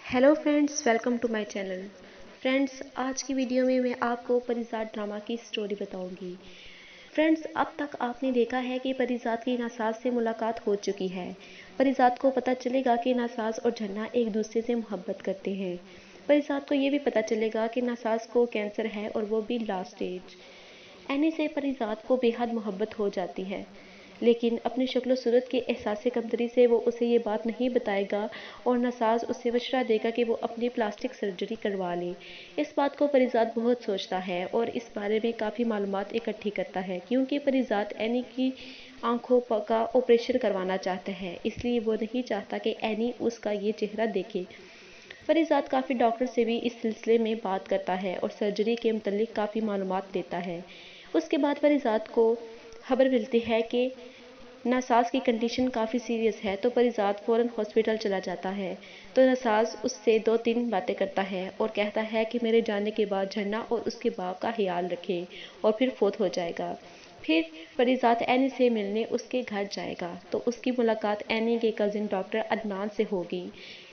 Hello friends, welcome to my channel. Friends, आज की video में मैं आपको परिजात ड्रामा की स्टोरी बताऊंगी। फ्रेंड्स, अब तक आपने देखा है कि परिजात की नासाज से मुलाकात हो चुकी है। परिजात को पता चलेगा कि नासाज और झन्ना एक दूसरे से मोहब्बत करते हैं। परिजात को ये भी पता चलेगा कि नासाज को कैंसर है और वो भी लास्ट स्टेज। एनी से परिजात को बेहद मोहब्बत हो जाती है, लेकिन अपनी शक्ल सूरत के एहसास कमतरी से वो उसे ये बात नहीं बताएगा और नासाज उसे मशवरा देगा कि वो अपनी प्लास्टिक सर्जरी करवा ले। इस बात को परिजात बहुत सोचता है और इस बारे में काफ़ी मालूमात इकट्ठी करता है, क्योंकि परिजात एनी की आंखों का ऑपरेशन करवाना चाहता है। इसलिए वो नहीं चाहता कि एनी उसका ये चेहरा देखे। परिजात काफ़ी डॉक्टर से भी इस सिलसिले में बात करता है और सर्जरी के मुतल्लिक काफ़ी मालूमात देता है। उसके बाद परिजात को खबर मिलती है कि नासाज की कंडीशन काफ़ी सीरियस है, तो परिजात फ़ौरन हॉस्पिटल चला जाता है। तो नासाज उससे 2-3 बातें करता है और कहता है कि मेरे जाने के बाद झरना और उसके बाप का ख्याल रखे और फिर फोत हो जाएगा। फिर परिजात एनी से मिलने उसके घर जाएगा, तो उसकी मुलाकात एनी के कज़िन डॉक्टर अदनान से होगी।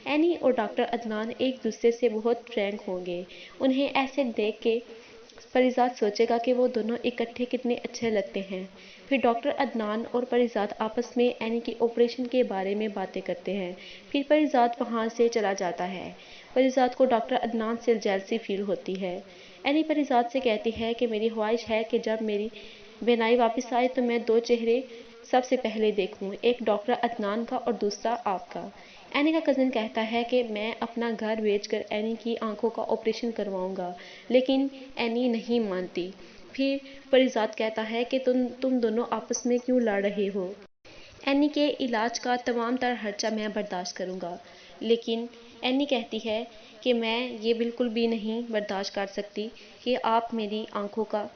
एनी और डॉक्टर अदनान एक दूसरे से बहुत फ्रैंक होंगे। उन्हें ऐसे देख के परिजात सोचेगा कि वो दोनों इकट्ठे कितने अच्छे लगते हैं। फिर डॉक्टर अदनान और परिजात आपस में एनी की ऑपरेशन के बारे में बातें करते हैं। फिर परिजात वहाँ से चला जाता है। परिजात को डॉक्टर अदनान से जेलसी फील होती है। एनी परिजात से कहती है कि मेरी ख्वाहिश है कि जब मेरी बेनाई वापस आए तो मैं 2 चेहरे सबसे पहले देखूं, एक डॉक्टर अदनान का और दूसरा आपका। एनी का कज़न कहता है कि मैं अपना घर बेचकर एनी की आंखों का ऑपरेशन करवाऊंगा, लेकिन एनी नहीं मानती। फिर परिजात कहता है कि तुम दोनों आपस में क्यों लड़ रहे हो। एनी के इलाज का तमाम तर खर्चा मैं बर्दाश्त करूंगा, लेकिन एनी कहती है कि मैं ये बिल्कुल भी नहीं बर्दाश्त कर सकती कि आप मेरी आंखों का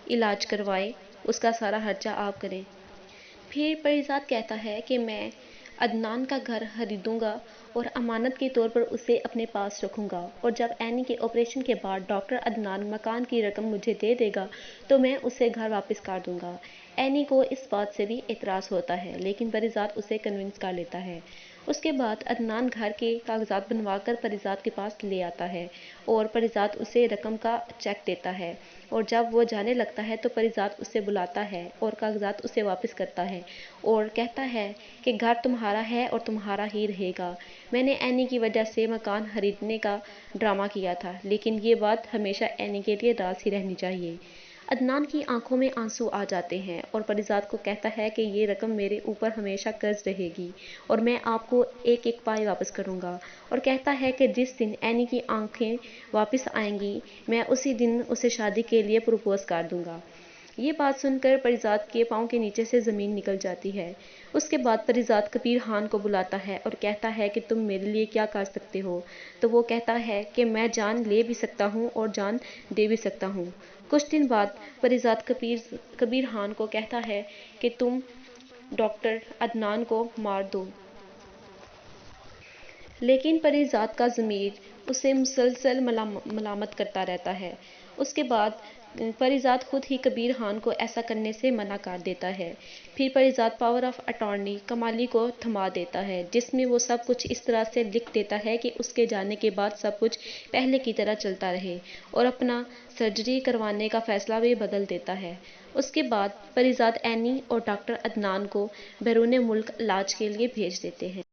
इलाज करवाएं, उसका सारा खर्चा आप करें। फिर परिजात कहता है कि मैं अदनान का घर खरीदूंगा और अमानत के तौर पर उसे अपने पास रखूंगा, और जब एनी के ऑपरेशन के बाद डॉक्टर अदनान मकान की रकम मुझे दे देगा तो मैं उसे घर वापस कर दूंगा। एनी को इस बात से भी एतराज़ होता है, लेकिन परिजात उसे कन्विंस कर लेता है। उसके बाद अदनान घर के कागजात बनवाकर परिजात के पास ले आता है और परिजात उसे रकम का चेक देता है, और जब वो जाने लगता है तो परिजात उसे बुलाता है और कागजात उसे वापस करता है और कहता है कि घर तुम्हारा है और तुम्हारा ही रहेगा। मैंने एनी की वजह से मकान खरीदने का ड्रामा किया था, लेकिन ये बात हमेशा एनी के लिए राज ही रहनी चाहिए। अदनान की आंखों में आंसू आ जाते हैं और परिजात को कहता है कि ये रकम मेरे ऊपर हमेशा कर्ज रहेगी और मैं आपको एक एक पाई वापस करूंगा, और कहता है कि जिस दिन एनी की आंखें वापस आएंगी मैं उसी दिन उसे शादी के लिए प्रपोज कर दूंगा। ये बात सुनकर परिजात के पाँव के नीचे से ज़मीन निकल जाती है। उसके बाद परिजात कबीर खान को बुलाता है और कहता है कि तुम मेरे लिए क्या कर सकते हो। तो वो कहता है कि मैं जान ले भी सकता हूँ और जान दे भी सकता हूँ। कुछ दिन बाद परिजात कबीर खान को कहता है कि तुम डॉक्टर अदनान को मार दो, लेकिन परिजात का ज़मीर उसे मुसलसल मलामत करता रहता है। उसके बाद परिजात खुद ही कबीर खान को ऐसा करने से मना कर देता है। फिर परिजात पावर ऑफ अटॉर्नी कमाली को थमा देता है, जिसमें वो सब कुछ इस तरह से लिख देता है कि उसके जाने के बाद सब कुछ पहले की तरह चलता रहे, और अपना सर्जरी करवाने का फैसला भी बदल देता है। उसके बाद परिजात एनी और डॉक्टर अदनान को बैरून मुल्क इलाज के लिए भेज देते हैं।